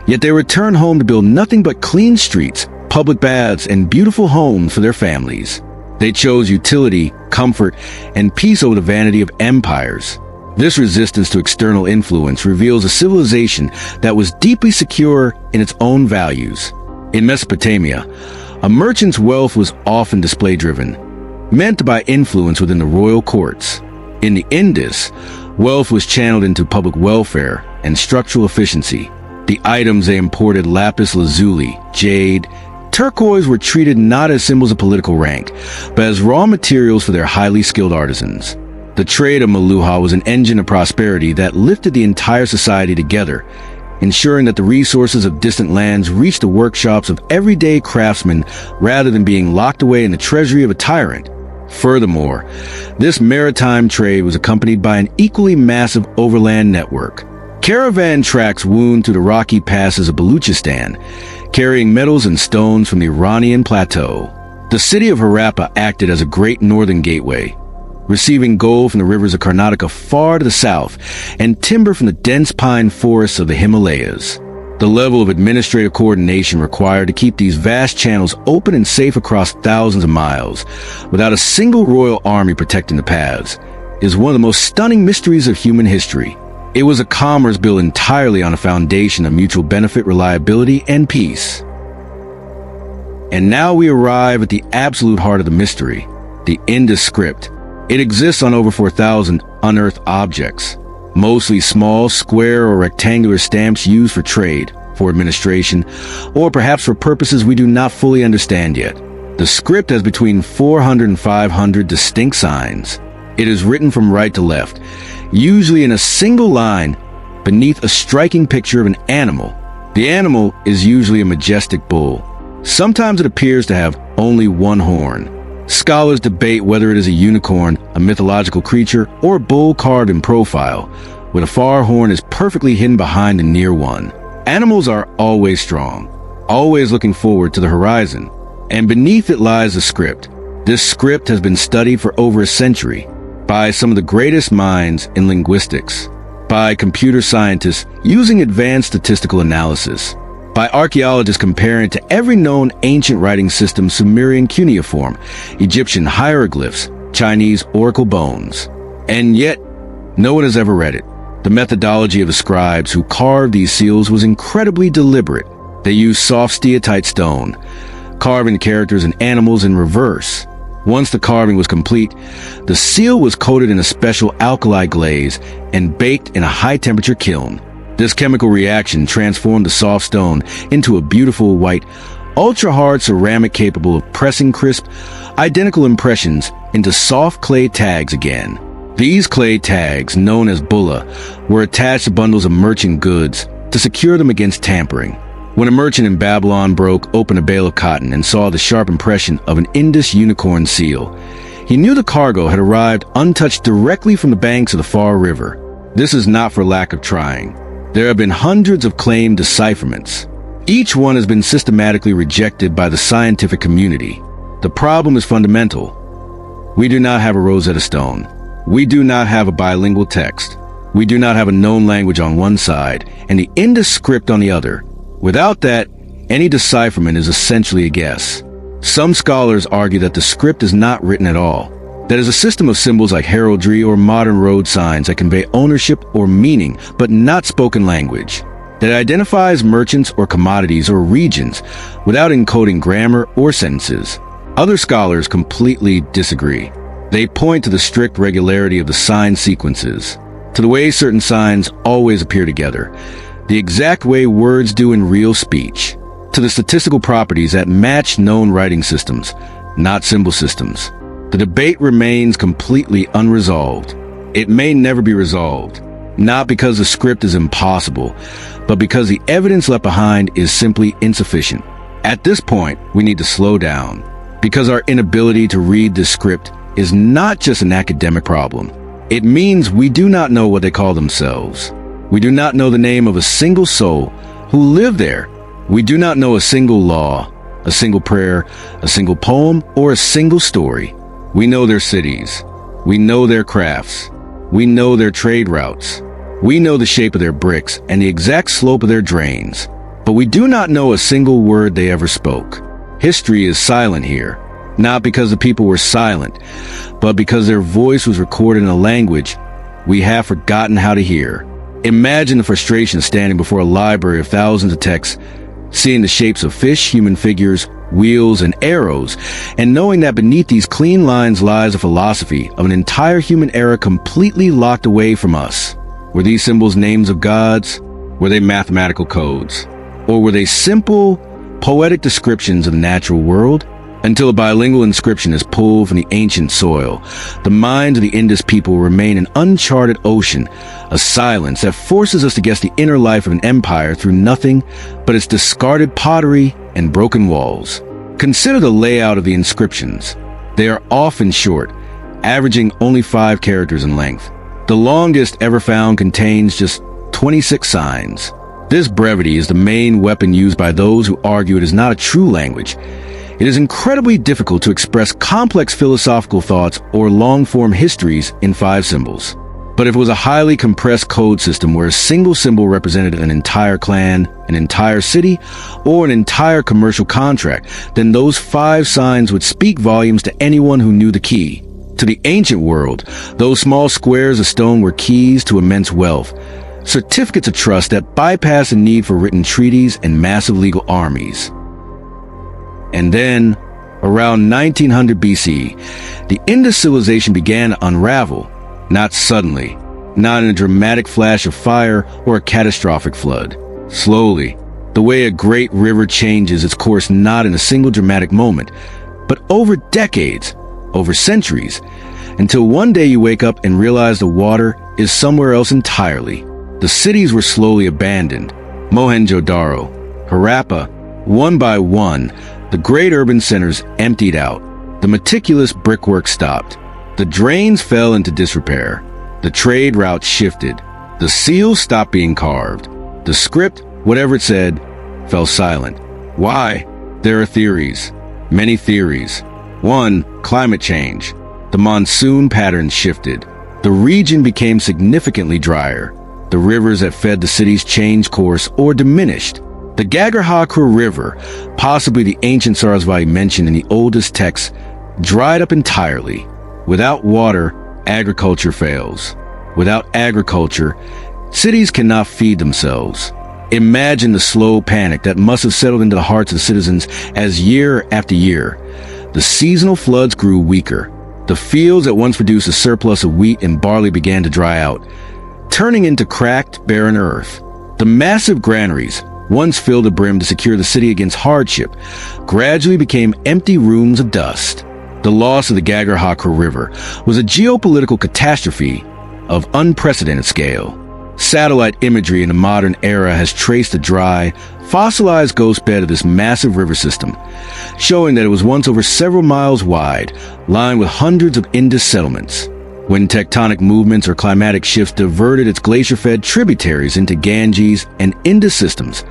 A: yet they returned home to build nothing but clean streets, public baths, and beautiful homes for their families. They chose utility, comfort, and peace over the vanity of empires. This resistance to external influence reveals a civilization that was deeply secure in its own values. In Mesopotamia, a merchant's wealth was often display-driven, meant to buy influence within the royal courts. In the Indus, wealth was channeled into public welfare and structural efficiency. The items they imported, lapis lazuli, jade, turquoise, were treated not as symbols of political rank, but as raw materials for their highly skilled artisans. The trade of Meluhha was an engine of prosperity that lifted the entire society together, ensuring that the resources of distant lands reached the workshops of everyday craftsmen rather than being locked away in the treasury of a tyrant. Furthermore, this maritime trade was accompanied by an equally massive overland network. Caravan tracks wound through the rocky passes of Baluchistan, carrying metals and stones from the Iranian plateau. The city of Harappa acted as a great northern gateway, receiving gold from the rivers of Karnataka far to the south and timber from the dense pine forests of the Himalayas. The level of administrative coordination required to keep these vast channels open and safe across thousands of miles, without a single royal army protecting the paths, is one of the most stunning mysteries of human history. It was a commerce built entirely on a foundation of mutual benefit, reliability, and peace. And now we arrive at the absolute heart of the mystery, the Indus script. It exists on over 4,000 unearthed objects, mostly small, square, or rectangular stamps used for trade, for administration, or perhaps for purposes we do not fully understand yet. The script has between 400 and 500 distinct signs. It is written from right to left, usually in a single line beneath a striking picture of an animal. The animal is usually a majestic bull. Sometimes it appears to have only one horn. Scholars debate whether it is a unicorn, a mythological creature, or a bull carved in profile, where the far horn is perfectly hidden behind the near one. Animals are always strong, always looking forward to the horizon, and beneath it lies the script. This script has been studied for over a century by some of the greatest minds in linguistics, by computer scientists using advanced statistical analysis, by archaeologists comparing it to every known ancient writing system: Sumerian cuneiform, Egyptian hieroglyphs, Chinese oracle bones. And yet, no one has ever read it. The methodology of the scribes who carved these seals was incredibly deliberate. They used soft steatite stone, carving the characters and animals in reverse. Once the carving was complete, the seal was coated in a special alkali glaze and baked in a high-temperature kiln. This chemical reaction transformed the soft stone into a beautiful white, ultra-hard ceramic capable of pressing crisp, identical impressions into soft clay tags again. These clay tags, known as bulla, were attached to bundles of merchant goods to secure them against tampering. When a merchant in Babylon broke open a bale of cotton and saw the sharp impression of an Indus unicorn seal, he knew the cargo had arrived untouched directly from the banks of the far river. This is not for lack of trying. There have been hundreds of claimed decipherments. Each one has been systematically rejected by the scientific community. The problem is fundamental. We do not have a Rosetta Stone. We do not have a bilingual text. We do not have a known language on one side and the Indus script on the other. Without that, any decipherment is essentially a guess. Some scholars argue that the script is not written at all, that is a system of symbols like heraldry or modern road signs that convey ownership or meaning, but not spoken language, that identifies merchants or commodities or regions without encoding grammar or sentences. Other scholars completely disagree. They point to the strict regularity of the sign sequences, to the way certain signs always appear together, the exact way words do in real speech, to the statistical properties that match known writing systems, not symbol systems. The debate remains completely unresolved. It may never be resolved, not because the script is impossible, but because the evidence left behind is simply insufficient. At this point, we need to slow down, because our inability to read this script is not just an academic problem. It means we do not know what they call themselves. We do not know the name of a single soul who lived there. We do not know a single law, a single prayer, a single poem, or a single story. We know their cities. We know their crafts. We know their trade routes. We know the shape of their bricks and the exact slope of their drains. But we do not know a single word they ever spoke. History is silent here, not because the people were silent, but because their voice was recorded in a language we have forgotten how to hear. Imagine the frustration standing before a library of thousands of texts, seeing the shapes of fish, human figures, wheels, and arrows, and knowing that beneath these clean lines lies a philosophy of an entire human era completely locked away from us. Were these symbols names of gods? Were they mathematical codes? Or were they simple, poetic descriptions of the natural world? Until a bilingual inscription is pulled from the ancient soil, the minds of the Indus people remain an uncharted ocean, a silence that forces us to guess the inner life of an empire through nothing but its discarded pottery and broken walls. Consider the layout of the inscriptions. They are often short, averaging only 5 characters in length. The longest ever found contains just 26 signs. This brevity is the main weapon used by those who argue it is not a true language. It is incredibly difficult to express complex philosophical thoughts or long-form histories in 5 symbols. But if it was a highly compressed code system where a single symbol represented an entire clan, an entire city, or an entire commercial contract, then those 5 signs would speak volumes to anyone who knew the key. To the ancient world, those small squares of stone were keys to immense wealth, certificates of trust that bypass the need for written treaties and massive legal armies. And then, around 1900 BC, the Indus civilization began to unravel, not suddenly, not in a dramatic flash of fire or a catastrophic flood. Slowly, the way a great river changes its course not in a single dramatic moment, but over decades, over centuries, until one day you wake up and realize the water is somewhere else entirely. The cities were slowly abandoned. Mohenjo-daro, Harappa, one by one, the great urban centers emptied out. The meticulous brickwork stopped. The drains fell into disrepair. The trade routes shifted. The seals stopped being carved. The script, whatever it said, fell silent. Why? There are theories. Many theories. 1. Climate change. The monsoon patterns shifted. The region became significantly drier. The rivers that fed the cities changed course or diminished. The Gagarhakra River, possibly the ancient Sarasvati mentioned in the oldest texts, dried up entirely. Without water, agriculture fails. Without agriculture, cities cannot feed themselves. Imagine the slow panic that must have settled into the hearts of the citizens as year after year, the seasonal floods grew weaker. The fields that once produced a surplus of wheat and barley began to dry out, turning into cracked, barren earth. The massive granaries, once filled to brim to secure the city against hardship, gradually became empty rooms of dust. The loss of the Gagarhakra River was a geopolitical catastrophe of unprecedented scale. Satellite imagery in the modern era has traced the dry, fossilized ghost bed of this massive river system, showing that it was once over several miles wide, lined with hundreds of Indus settlements. When tectonic movements or climatic shifts diverted its glacier-fed tributaries into Ganges and Indus systems,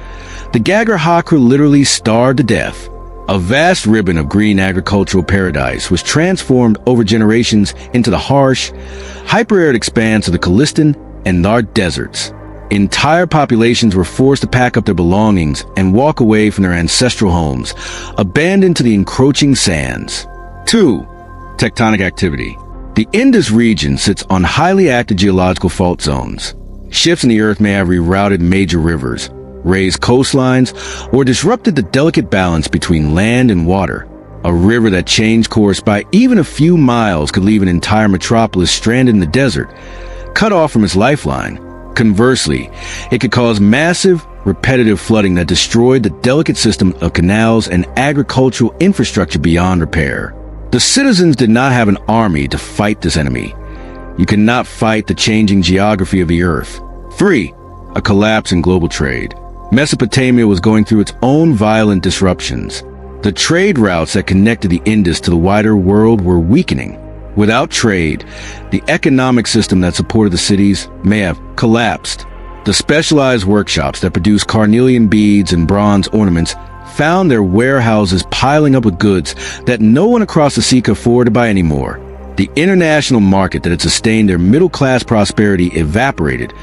A: the Gagarhakra literally starved to death. A vast ribbon of green agricultural paradise was transformed over generations into the harsh, hyper-arid expanse of the Khalistan and Nar deserts. Entire populations were forced to pack up their belongings and walk away from their ancestral homes, abandoned to the encroaching sands. 2. Tectonic activity. The Indus region sits on highly active geological fault zones. Shifts in the earth may have rerouted major rivers, raised coastlines, or disrupted the delicate balance between land and water. A river that changed course by even a few miles could leave an entire metropolis stranded in the desert, cut off from its lifeline. Conversely, it could cause massive, repetitive flooding that destroyed the delicate system of canals and agricultural infrastructure beyond repair. The citizens did not have an army to fight this enemy. You cannot fight the changing geography of the earth. 3. A collapse in global trade. Mesopotamia was going through its own violent disruptions. The trade routes that connected the Indus to the wider world were weakening. Without trade, the economic system that supported the cities may have collapsed. The specialized workshops that produce carnelian beads and bronze ornaments found their warehouses piling up with goods that no one across the sea could afford to buy anymore. The international market that had sustained their middle-class prosperity evaporated,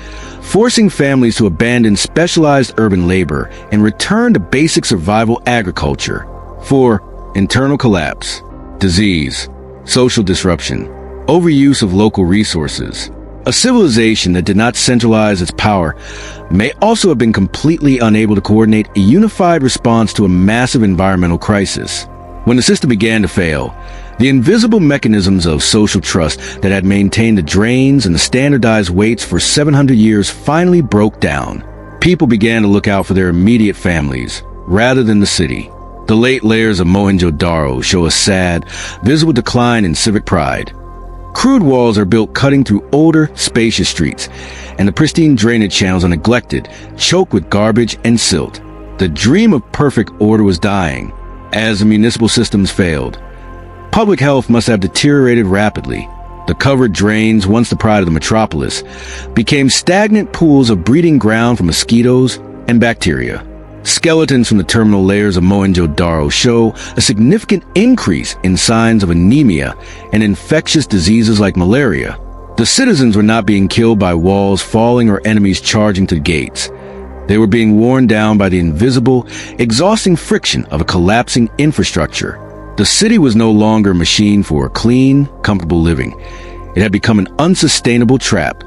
A: forcing families to abandon specialized urban labor and return to basic survival agriculture. 4. Internal collapse, disease, social disruption, overuse of local resources. A civilization that did not centralize its power may also have been completely unable to coordinate a unified response to a massive environmental crisis. When the system began to fail, the invisible mechanisms of social trust that had maintained the drains and the standardized weights for 700 years finally broke down. People began to look out for their immediate families, rather than the city. The late layers of Mohenjo-Daro show a sad, visible decline in civic pride. Crude walls are built cutting through older, spacious streets, and the pristine drainage channels are neglected, choked with garbage and silt. The dream of perfect order was dying, as the municipal systems failed. Public health must have deteriorated rapidly. The covered drains, once the pride of the metropolis, became stagnant pools of breeding ground for mosquitoes and bacteria. Skeletons from the terminal layers of Mohenjo-Daro show a significant increase in signs of anemia and infectious diseases like malaria. The citizens were not being killed by walls falling or enemies charging to the gates. They were being worn down by the invisible, exhausting friction of a collapsing infrastructure. The city was no longer a machine for clean, comfortable living. It had become an unsustainable trap.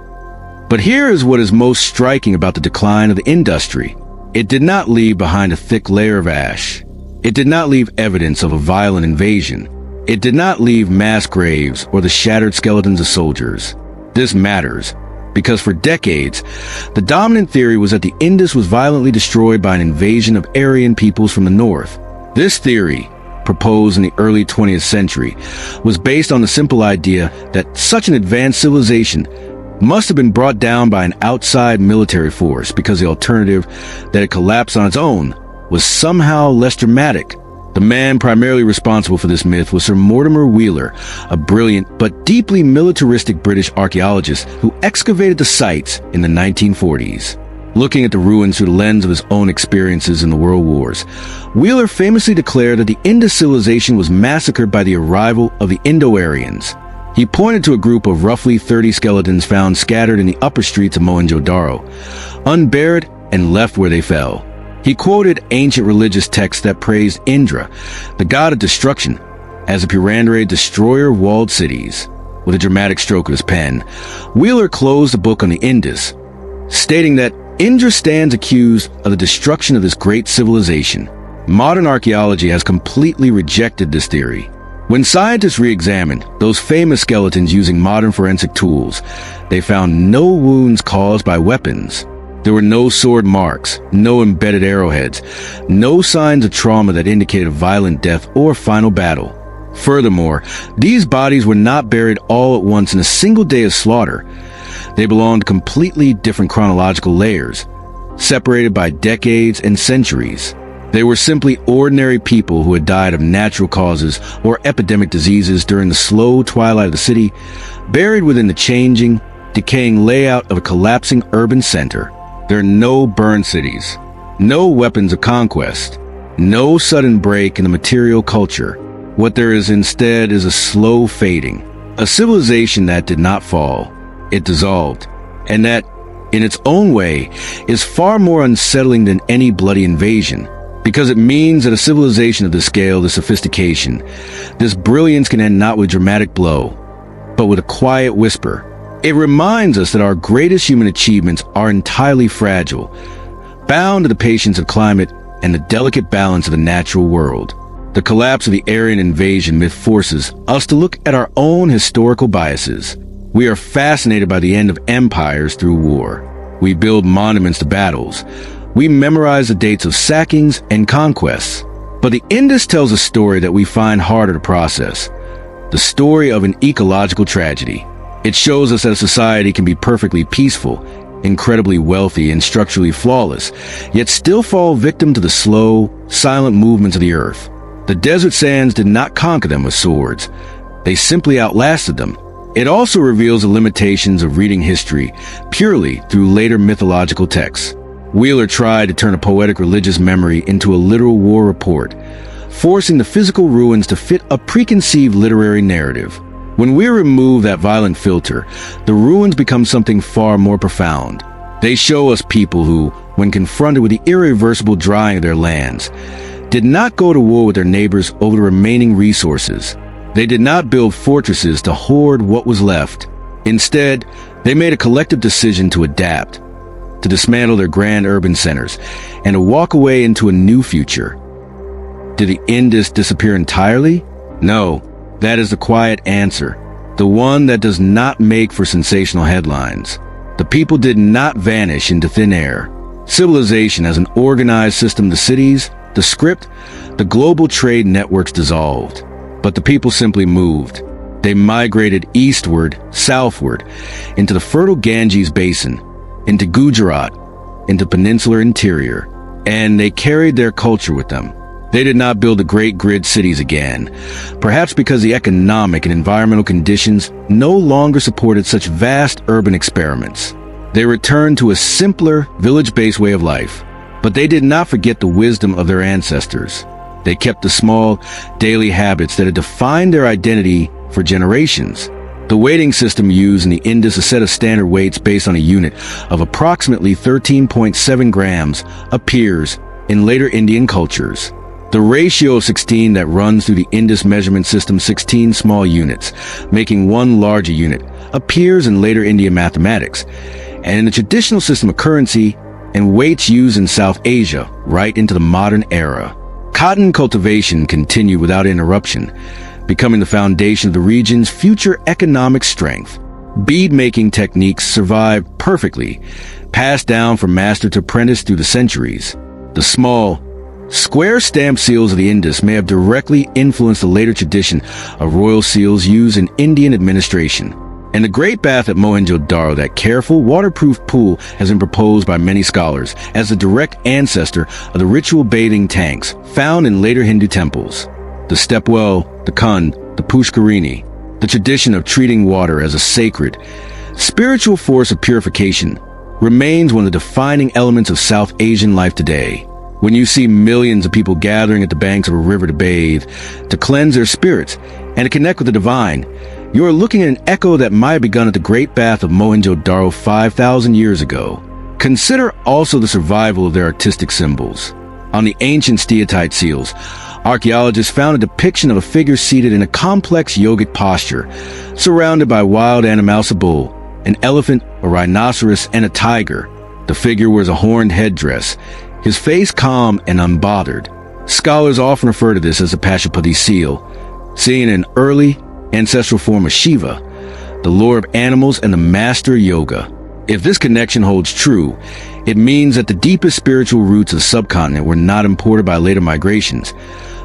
A: But here is what is most striking about the decline of the industry. It did not leave behind a thick layer of ash. It did not leave evidence of a violent invasion. It did not leave mass graves or the shattered skeletons of soldiers. This matters, because for decades, the dominant theory was that the Indus was violently destroyed by an invasion of Aryan peoples from the north. This theory, proposed in the early 20th century, was based on the simple idea that such an advanced civilization must have been brought down by an outside military force because the alternative, that it collapsed on its own, was somehow less dramatic. The man primarily responsible for this myth was Sir Mortimer Wheeler, a brilliant but deeply militaristic British archaeologist who excavated the sites in the 1940s. Looking at the ruins through the lens of his own experiences in the World Wars, Wheeler famously declared that the Indus civilization was massacred by the arrival of the Indo-Aryans. He pointed to a group of roughly 30 skeletons found scattered in the upper streets of Mohenjo-Daro, unburied and left where they fell. He quoted ancient religious texts that praised Indra, the god of destruction, as a Purandare destroyer of walled cities. With a dramatic stroke of his pen, Wheeler closed the book on the Indus, stating that Indra stands accused of the destruction of this great civilization. Modern archaeology has completely rejected this theory. When scientists re-examined those famous skeletons using modern forensic tools, they found no wounds caused by weapons. There were no sword marks, no embedded arrowheads, no signs of trauma that indicated a violent death or final battle. Furthermore, these bodies were not buried all at once in a single day of slaughter. They belonged to completely different chronological layers, separated by decades and centuries. They were simply ordinary people who had died of natural causes or epidemic diseases during the slow twilight of the city, buried within the changing, decaying layout of a collapsing urban center. There are no burned cities, no weapons of conquest, no sudden break in the material culture. What there is instead is a slow fading, a civilization that did not fall. It dissolved, and that, in its own way, is far more unsettling than any bloody invasion, because it means that a civilization of this scale, this sophistication, this brilliance can end not with a dramatic blow, but with a quiet whisper. It reminds us that our greatest human achievements are entirely fragile, bound to the patience of climate and the delicate balance of the natural world. The collapse of the Aryan invasion myth forces us to look at our own historical biases. We are fascinated by the end of empires through war. We build monuments to battles. We memorize the dates of sackings and conquests. But the Indus tells a story that we find harder to process. The story of an ecological tragedy. It shows us that a society can be perfectly peaceful, incredibly wealthy and structurally flawless, yet still fall victim to the slow, silent movements of the earth. The desert sands did not conquer them with swords. They simply outlasted them. It also reveals the limitations of reading history purely through later mythological texts. Wheeler tried to turn a poetic religious memory into a literal war report, forcing the physical ruins to fit a preconceived literary narrative. When we remove that violent filter, the ruins become something far more profound. They show us people who, when confronted with the irreversible drying of their lands, did not go to war with their neighbors over the remaining resources. They did not build fortresses to hoard what was left. Instead, they made a collective decision to adapt, to dismantle their grand urban centers, and to walk away into a new future. Did the Indus disappear entirely? No, that is the quiet answer, the one that does not make for sensational headlines. The people did not vanish into thin air. Civilization as an organized system, the cities, the script, the global trade networks dissolved. But the people simply moved. They migrated eastward, southward, into the fertile Ganges basin, into Gujarat, into peninsular interior, and they carried their culture with them. They did not build the great grid cities again, perhaps because the economic and environmental conditions no longer supported such vast urban experiments. They returned to a simpler, village-based way of life, but they did not forget the wisdom of their ancestors. They kept the small, daily habits that had defined their identity for generations. The weighting system used in the Indus, a set of standard weights based on a unit of approximately 13.7 grams, appears in later Indian cultures. The ratio of 16 that runs through the Indus measurement system, 16 small units, making one larger unit, appears in later Indian mathematics, and in the traditional system of currency and weights used in South Asia right into the modern era. Cotton cultivation continued without interruption, becoming the foundation of the region's future economic strength. Bead-making techniques survived perfectly, passed down from master to apprentice through the centuries. The small, square stamp seals of the Indus may have directly influenced the later tradition of royal seals used in Indian administration. And the Great Bath at Mohenjo-daro, that careful, waterproof pool, has been proposed by many scholars as the direct ancestor of the ritual bathing tanks found in later Hindu temples. The stepwell, the kund, the pushkarini, the tradition of treating water as a sacred, spiritual force of purification, remains one of the defining elements of South Asian life today. When you see millions of people gathering at the banks of a river to bathe, to cleanse their spirits, and to connect with the divine, you are looking at an echo that might have begun at the Great Bath of Mohenjo-daro 5,000 years ago. Consider also the survival of their artistic symbols. On the ancient steatite seals, archaeologists found a depiction of a figure seated in a complex yogic posture, surrounded by wild animals, a bull, an elephant, a rhinoceros, and a tiger. The figure wears a horned headdress, his face calm and unbothered. Scholars often refer to this as the Pashupati seal, seeing an early, ancestral form of Shiva, the lord of animals and the master of yoga. If this connection holds true, it means that the deepest spiritual roots of the subcontinent were not imported by later migrations,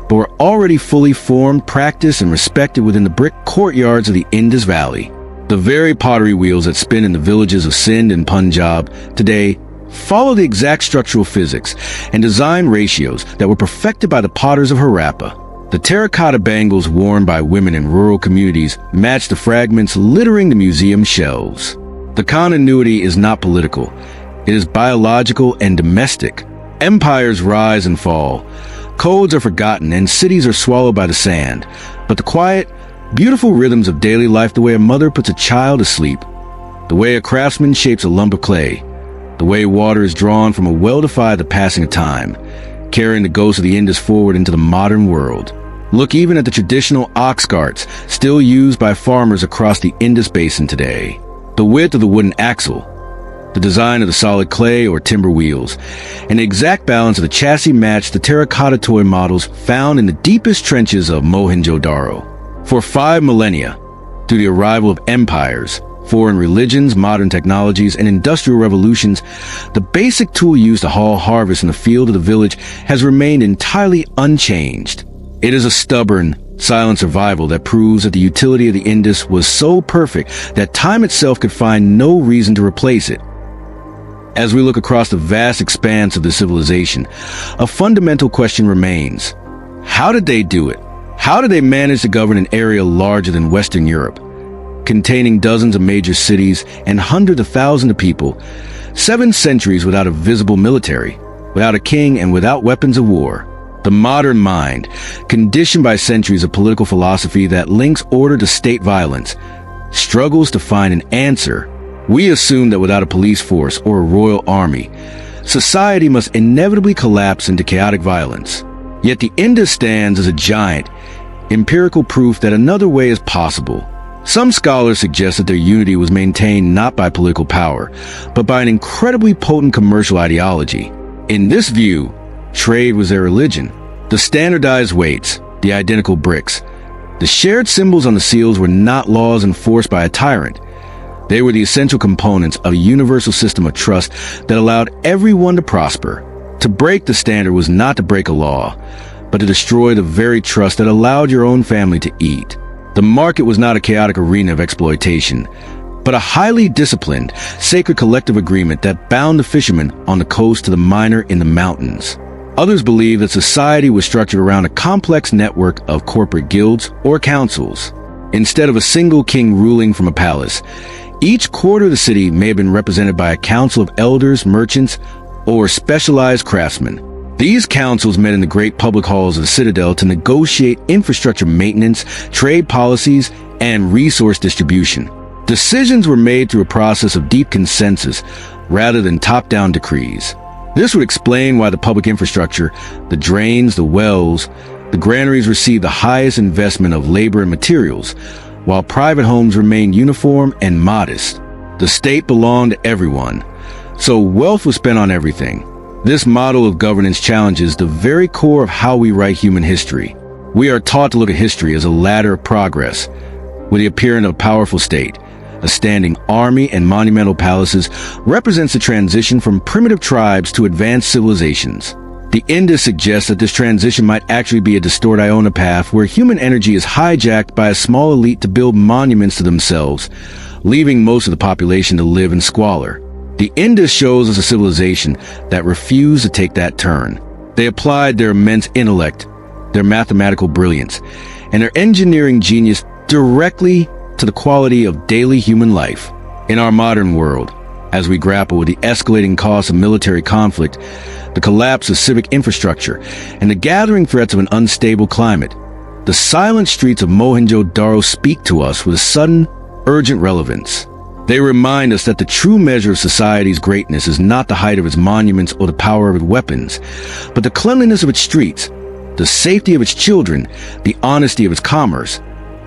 A: but were already fully formed, practiced, and respected within the brick courtyards of the Indus Valley. The very pottery wheels that spin in the villages of Sindh and Punjab today follow the exact structural physics and design ratios that were perfected by the potters of Harappa. The terracotta bangles worn by women in rural communities match the fragments littering the museum shelves. The continuity is not political. It is biological and domestic. Empires rise and fall. Codes are forgotten and cities are swallowed by the sand. But the quiet, beautiful rhythms of daily life, the way a mother puts a child to sleep, the way a craftsman shapes a lump of clay, the way water is drawn from a well defy the passing of time, carrying the ghost of the Indus forward into the modern world. Look even at the traditional ox carts still used by farmers across the Indus Basin today. The width of the wooden axle, the design of the solid clay or timber wheels, and the exact balance of the chassis match the terracotta toy models found in the deepest trenches of Mohenjo-daro. For 5 millennia, through the arrival of empires, foreign religions, modern technologies, and industrial revolutions, the basic tool used to haul harvest in the field of the village has remained entirely unchanged. It is a stubborn, silent survival that proves that the utility of the Indus was so perfect that time itself could find no reason to replace it. As we look across the vast expanse of the civilization, a fundamental question remains. How did they do it? How did they manage to govern an area larger than Western Europe? containing dozens of major cities and hundreds of thousands of people. 7 centuries without a visible military, without a king, and without weapons of war. The modern mind, conditioned by centuries of political philosophy that links order to state violence, struggles to find an answer. We assume that without a police force or a royal army, society must inevitably collapse into chaotic violence. Yet the Indus stands as a giant, empirical proof that another way is possible. Some scholars suggest that their unity was maintained not by political power, but by an incredibly potent commercial ideology. In this view, trade was their religion. The standardized weights, the identical bricks, the shared symbols on the seals were not laws enforced by a tyrant. They were the essential components of a universal system of trust that allowed everyone to prosper. To break the standard was not to break a law, but to destroy the very trust that allowed your own family to eat. The market was not a chaotic arena of exploitation, but a highly disciplined, sacred collective agreement that bound the fisherman on the coast to the miner in the mountains. Others believe that society was structured around a complex network of corporate guilds or councils. Instead of a single king ruling from a palace, each quarter of the city may have been represented by a council of elders, merchants, or specialized craftsmen. These councils met in the great public halls of the citadel to negotiate infrastructure maintenance, trade policies, and resource distribution. Decisions were made through a process of deep consensus rather than top-down decrees. This would explain why the public infrastructure, the drains, the wells, the granaries received the highest investment of labor and materials, while private homes remained uniform and modest. The state belonged to everyone, so wealth was spent on everything. This model of governance challenges the very core of how we write human history. We are taught to look at history as a ladder of progress. With the appearance of a powerful state, a standing army, and monumental palaces represents the transition from primitive tribes to advanced civilizations. The Indus suggests that this transition might actually be a distorted Iona path where human energy is hijacked by a small elite to build monuments to themselves, leaving most of the population to live in squalor. The Indus shows us a civilization that refused to take that turn. They applied their immense intellect, their mathematical brilliance, and their engineering genius directly to the quality of daily human life. In our modern world, as we grapple with the escalating costs of military conflict, the collapse of civic infrastructure, and the gathering threats of an unstable climate, the silent streets of Mohenjo-Daro speak to us with a sudden, urgent relevance. They remind us that the true measure of society's greatness is not the height of its monuments or the power of its weapons, but the cleanliness of its streets, the safety of its children, the honesty of its commerce,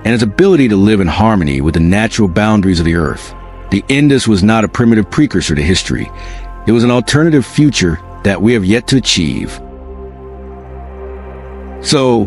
A: and its ability to live in harmony with the natural boundaries of the earth. The Indus was not a primitive precursor to history. It was an alternative future that we have yet to achieve. So,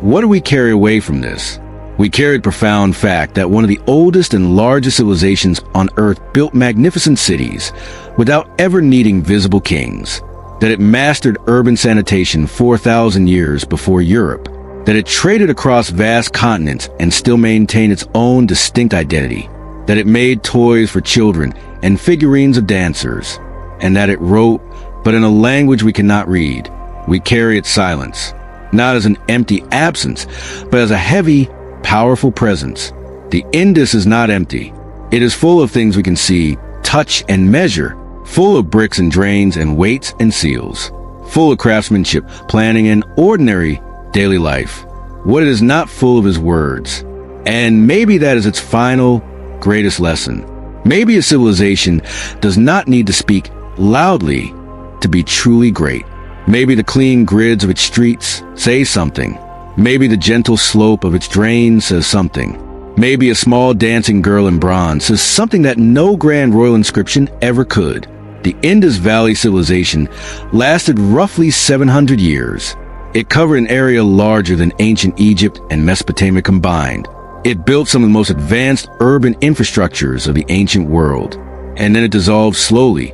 A: what do we carry away from this? We carry the profound fact that one of the oldest and largest civilizations on Earth built magnificent cities without ever needing visible kings, that it mastered urban sanitation 4,000 years before Europe, that it traded across vast continents and still maintained its own distinct identity, that it made toys for children and figurines of dancers, and that it wrote, but in a language we cannot read. We carry its silence, not as an empty absence, but as a heavy, powerful presence. The Indus is not empty. It is full of things we can see, touch, and measure, full of bricks and drains and weights and seals, full of craftsmanship, planning, and ordinary daily life. What it is not full of is words. And maybe that is its final, greatest lesson. Maybe a civilization does not need to speak loudly to be truly great. Maybe the clean grids of its streets say something. Maybe the gentle slope of its drain says something. Maybe a small dancing girl in bronze says something that no grand royal inscription ever could. The Indus Valley civilization lasted roughly 700 years. It covered an area larger than ancient Egypt and Mesopotamia combined. It built some of the most advanced urban infrastructures of the ancient world. And then it dissolved slowly,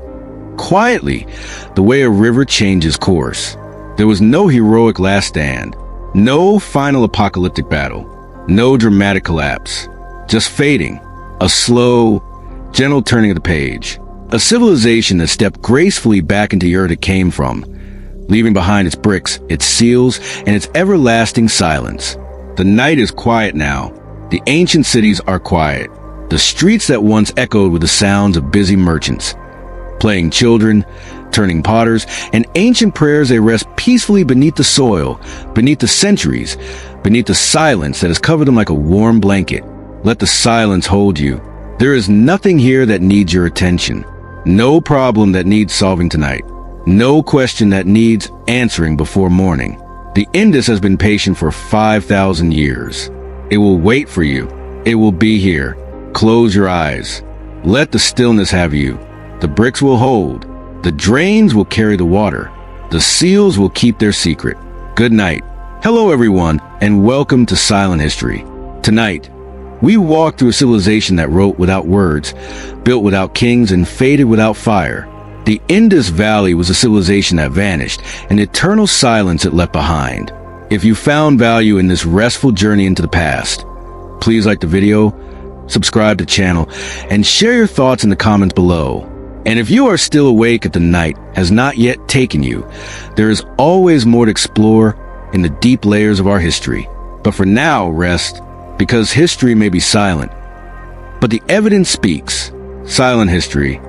A: quietly, the way a river changes course. There was no heroic last stand. No final apocalyptic battle, no dramatic collapse, just fading, a slow, gentle turning of the page, a civilization that stepped gracefully back into the earth it came from, leaving behind its bricks, its seals, and its everlasting silence. The night is quiet now. The ancient cities are quiet. The streets that once echoed with the sounds of busy merchants, playing children, turning potters, and ancient prayers. They rest peacefully beneath the soil, beneath the centuries, beneath the silence that has covered them like a warm blanket. Let the silence hold you. There is nothing here that needs your attention. No problem that needs solving tonight. No question that needs answering before morning. The Indus has been patient for 5,000 years. It will wait for you. It will be here. Close your eyes. Let the stillness have you. The bricks will hold. The drains will carry the water. The seals will keep their secret. Good night. Hello everyone, and welcome to Silent History. Tonight, we walk through a civilization that wrote without words, built without kings, and faded without fire. The Indus Valley was a civilization that vanished, an eternal silence it left behind. If you found value in this restful journey into the past, please like the video, subscribe to the channel, and share your thoughts in the comments below. And if you are still awake at the night has not yet taken you, there is always more to explore in the deep layers of our history. But for now, rest, because history may be silent, but the evidence speaks. Silent History,